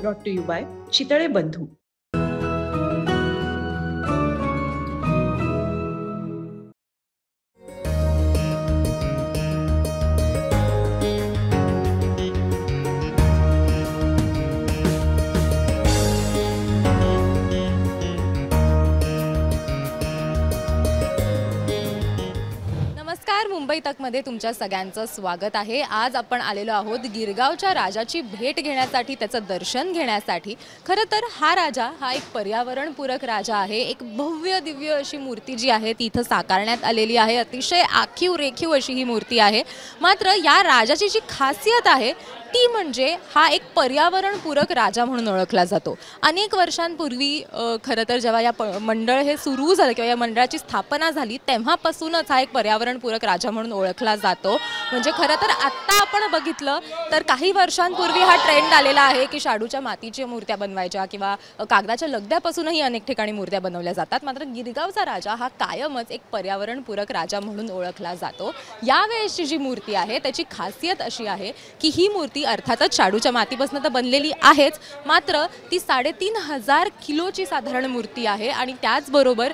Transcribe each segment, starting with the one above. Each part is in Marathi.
Brought to you by Chitale Bandhu. नमस्कार, मुंबई तकमध्ये तुमच्या सगळ्यांचं स्वागत आहे. आज आपण आलेलो आहोत गिरगावच्या राजाची भेट घेण्यासाठी, त्याचं दर्शन घेण्यासाठी. खरं तर हा राजा हा एक पर्यावरणपूरक राजा आहे. एक भव्य दिव्य अशी मूर्ती जी आहे ती इथं साकारण्यात आलेली आहे. अतिशय आखीव रेखीव अशी ही मूर्ती आहे. मात्र या राजाची जी खासियत आहे ती म्हणजे हा एक पर्यावरणपूरक राजा म्हणून ओळखला जातो. अनेक वर्षांपूर्वी खरं तर जेव्हा या मंडळ हे सुरू झालं किंवा या मंडळाची स्थापना झाली तेव्हापासूनच हा एक पर्यावरणपूरक राजा म्हणून ओळखला जातो. म्हणजे खरं तर आत्ता आपण बघितलं तर काही वर्षांपूर्वी हा ट्रेंड आलेला आहे की शाडूच्या मातीच्या मूर्त्या बनवायच्या किंवा कागदाच्या लगद्यापासूनही अनेक ठिकाणी मूर्त्या बनवल्या जातात. मात्र गिरगावचा राजा हा कायमच एक पर्यावरणपूरक राजा म्हणून ओळखला जातो. यावेळेसची जी मूर्ती आहे त्याची खासियत अशी आहे की ही मूर्ती अर्थातच शाडूच्या मातीपासून तर बनलेली आहेच, मात्र ती 3,500 किलोची साधारण मूर्ती आहे. आणि त्याचबरोबर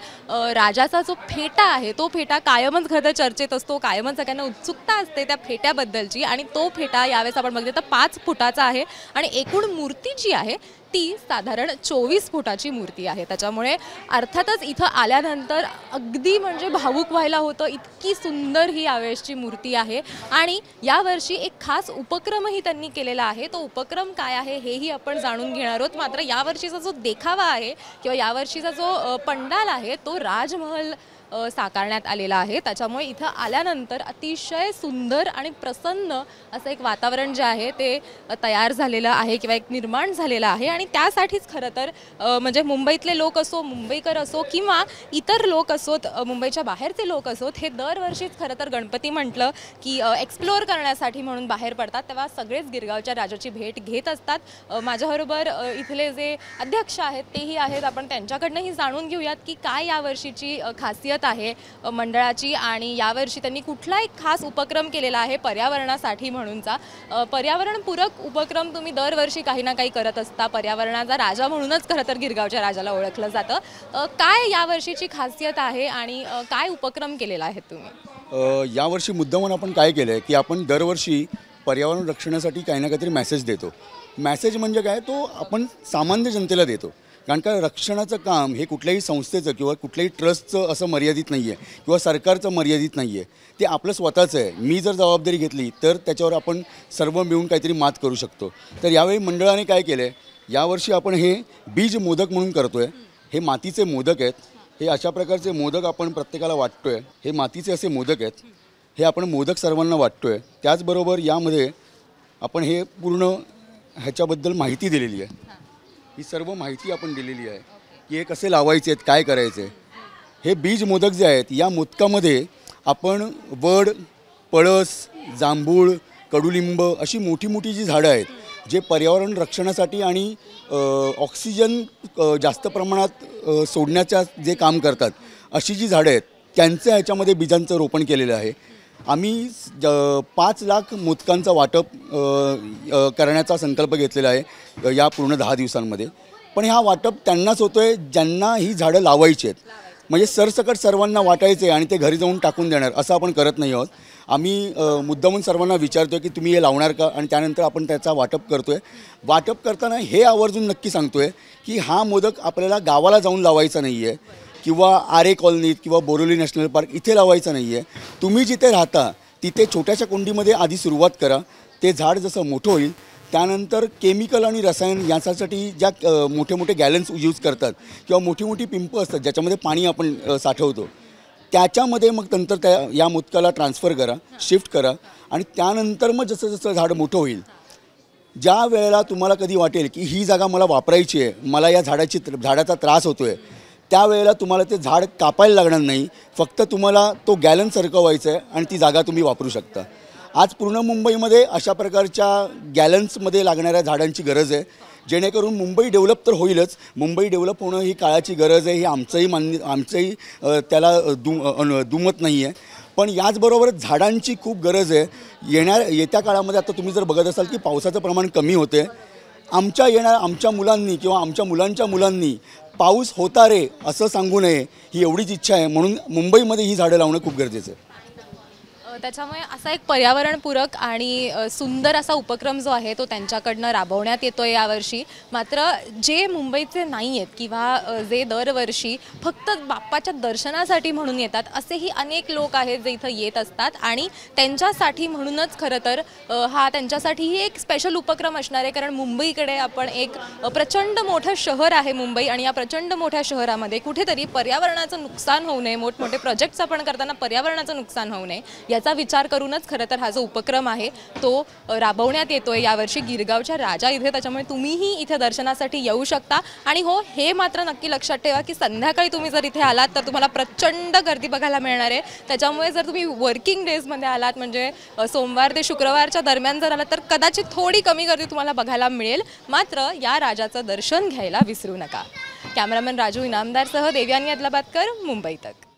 राजाचा जो फेटा आहे तो फेटा कायमच खरं चर्चेत असतो. कायमच सगळ्यांना उत्सुकता असते त्या फेट्याबद्दलची. आणि तो फेटा यावेळेस आपण बघितलं तर 5 फुटाचा आहे आणि एकूण मूर्ती जी आहे ती साधारण 24 फुटाची मूर्ती आहे. त्याच्यामुळे अर्थातच इथं आल्यानंतर अगदी म्हणजे भावूक व्हायला होतं. इतकी सुंदर ही यावेळेसची मूर्ती आहे. आणि यावर्षी एक खास उपक्रमही त्यांनी केलेला आहे. तो उपक्रम काय आहे हेही आपण जाणून घेणार आहोत. मात्र यावर्षीचा जो देखावा आहे किंवा यावर्षीचा जो पंडाल आहे तो राजमहल साकारण्यात आलेला आहे. त्याच्यामुळे इथं आल्यानंतर अतिशय सुंदर आणि प्रसन्न असं एक वातावरण जे आहे ते तयार झालेलं आहे किंवा एक निर्माण झालेलं आहे. आणि त्यासाठीच खरं तर म्हणजे मुंबईतले लोक असो, मुंबईकर असो किंवा इतर लोक असोत, मुंबईच्या बाहेरचे लोक असोत, हे दरवर्षीच खरं तर गणपती म्हटलं की एक्सप्लोअर करण्यासाठी म्हणून बाहेर पडतात. तेव्हा सगळेच गिरगावच्या राजाची भेट घेत असतात. माझ्याबरोबर इथले जे अध्यक्ष आहेत तेही आहेत. आपण त्यांच्याकडनंही जाणून घेऊयात की काय यावर्षीची खासियत आहे मंडळाची आणि यावर्षी त्यांनी कुठला एक खास उपक्रम केलेला आहे पर्यावरणासाठी म्हणूनचा. पर्यावरणपूरक उपक्रम तुम्ही दरवर्षी काही ना काही करत असता. पर्यावरणाचा राजा म्हणूनच खरं तर गिरगावच्या राजाला ओळखलं जातं. काय यावर्षीची खासियत आहे आणि काय उपक्रम केलेला आहे तुम्ही? यावर्षी मुद्दामून आपण काय केलं आहे की आपण दरवर्षी पर्यावरण रक्षणासाठी काही ना काहीतरी मेसेज देतो. मेसेज म्हणजे काय, तो आपण सामान्य जनतेला देतो. कारण का रक्षणाचं काम हे कुठल्याही संस्थेचं किंवा कुठल्याही ट्रस्टचं असं मर्यादित नाही आहे किंवा सरकारचं मर्यादित नाही आहे. ते आपलं स्वतःचं आहे. मी जर जबाबदारी घेतली तर त्याच्यावर आपण सर्व मिळून काहीतरी मात करू शकतो. तर यावेळी मंडळाने काय केलं आहे, यावर्षी आपण हे बीज मोदक म्हणून करतो आहे. हे मातीचे मोदक आहेत. हे अशा प्रकारचे मोदक आपण प्रत्येकाला वाटतो आहे. हे मातीचे असे मोदक आहेत. हे आपण मोदक सर्वांना वाटतो आहे. त्याचबरोबर यामध्ये आपण हे पूर्ण ह्याच्याबद्दल माहिती दिलेली आहे. ही सर्व माहिती आपण दिलेली आहे की हे कसे लावायचे आहेत, काय करायचे. हे बीज मोदक जे आहेत या मोदकामध्ये आपण वड, पळस, जांभूळ, कडुलिंब अशी मोठी मोठी जी झाडं आहेत जे पर्यावरण रक्षणासाठी आणि ऑक्सिजन जास्त प्रमाणात सोडण्याच्या जे काम करतात अशी जी झाडं आहेत त्यांचं ह्याच्यामध्ये बीजांचं रोपण केलेलं आहे. आम्ही 5 लाख मोदकांचा वाटप करण्याचा संकल्प घेतलेला आहे या पूर्ण 10 दिवसांमध्ये. पण हा वाटप त्यांनाच होतो आहे ज्यांना ही झाडं लावायची आहेत. म्हणजे सरसकट सर्वांना वाटायचे आणि ते घरी जाऊन टाकून देणार असं आपण करत नाही आहोत. आम्ही मुद्दामून सर्वांना विचारतो आहे की तुम्ही हे लावणार का, आणि त्यानंतर आपण त्याचा वाटप करतो आहे. वाटप करताना हे आवर्जून नक्की सांगतो आहे की हा मोदक आपल्याला गावाला जाऊन लावायचा नाही आहे किंवा आरे कॉलनीत किंवा बोरिवली नॅशनल पार्क इथे लावायचं नाही आहे. तुम्ही जिथे राहता तिथे छोट्याशा कुंडीमध्ये आधी सुरुवात करा. ते झाड जसं मोठं होईल त्यानंतर केमिकल आणि रसायन याच्यासाठी ज्या मोठे मोठे गॅलन्स यूज करतात किंवा मोठी मोठी पिंपं असतात ज्याच्यामध्ये पाणी आपण साठवतो त्याच्यामध्ये मग नंतर त्या या मोदकाला ट्रान्सफर करा, शिफ्ट करा. आणि त्यानंतर मग जसं जसं झाड मोठं होईल, ज्या वेळेला तुम्हाला कधी वाटेल की ही जागा मला वापरायची आहे, मला या झाडाचा त्रास होतो आहे, त्यावेळेला तुम्हाला ते झाड कापायला लागणार नाही. फक्त तुम्हाला तो गॅलन सरकवायचा आहे आणि ती जागा तुम्ही वापरू शकता. आज पूर्ण मुंबईमध्ये अशा प्रकारच्या गॅलन्समध्ये लागणाऱ्या झाडांची गरज आहे, जेणेकरून मुंबई डेव्हलप तर होईलच. मुंबई डेव्हलप होणं ही काळाची गरज आहे, ही आमचंही त्याला दुमत नाही आहे. पण याचबरोबरच झाडांची खूप गरज आहे. येत्या काळामध्ये आता तुम्ही जर बघत असाल की पावसाचं प्रमाण कमी होते, आमच्या मुलांनी किंवा आमच्या मुलांच्या मुलांनी पाऊस होता रे असं सांगू नये, ही एवढीच इच्छा आहे. म्हणून मुंबईमध्ये ही झाडं लावणं खूप गरजेचं आहे. त्याच्यामुळे असा एक पर्यावरणपूरक आणि सुंदर असा उपक्रम जो आहे तो त्यांच्याकडनं राबवण्यात येतोय यावर्षी. मात्र जे मुंबईचे नाही आहेत किंवा जे दरवर्षी फक्त बाप्पाच्या दर्शनासाठी म्हणून येतात असेही अनेक लोक आहेत जे इथं येत असतात आणि त्यांच्यासाठी म्हणूनच खरं तर हा त्यांच्यासाठीही एक स्पेशल उपक्रम असणार आहे. कारण मुंबईकडे आपण एक प्रचंड मोठं शहर आहे मुंबई आणि या प्रचंड मोठ्या शहरामध्ये कुठेतरी पर्यावरणाचं नुकसान होऊ नये, मोठमोठे प्रोजेक्ट्स आपण करताना पर्यावरणाचं नुकसान होऊ नये याचा विचार करूनच खरं तर हा जो उपक्रम आहे तो राबवण्यात येतोय यावर्षी गिरगावच्या राजा इथे. त्याच्यामुळे तुम्हीही इथे दर्शनासाठी येऊ शकता. आणि हो, हे मात्र नक्की लक्षात ठेवा की संध्याकाळी तुम्ही जर इथे आलात तर तुम्हाला प्रचंड गर्दी बघायला मिळणार आहे. त्याच्यामुळे जर तुम्ही वर्किंग डेजमध्ये आलात म्हणजे सोमवार ते शुक्रवारच्या दरम्यान जर आलात तर कदाचित थोडी कमी गर्दी तुम्हाला बघायला मिळेल. मात्र या राजाचं दर्शन घ्यायला विसरू नका. कॅमेरामॅन राजू इनामदारसह देवयानी अदलाबादकर, मुंबई तक.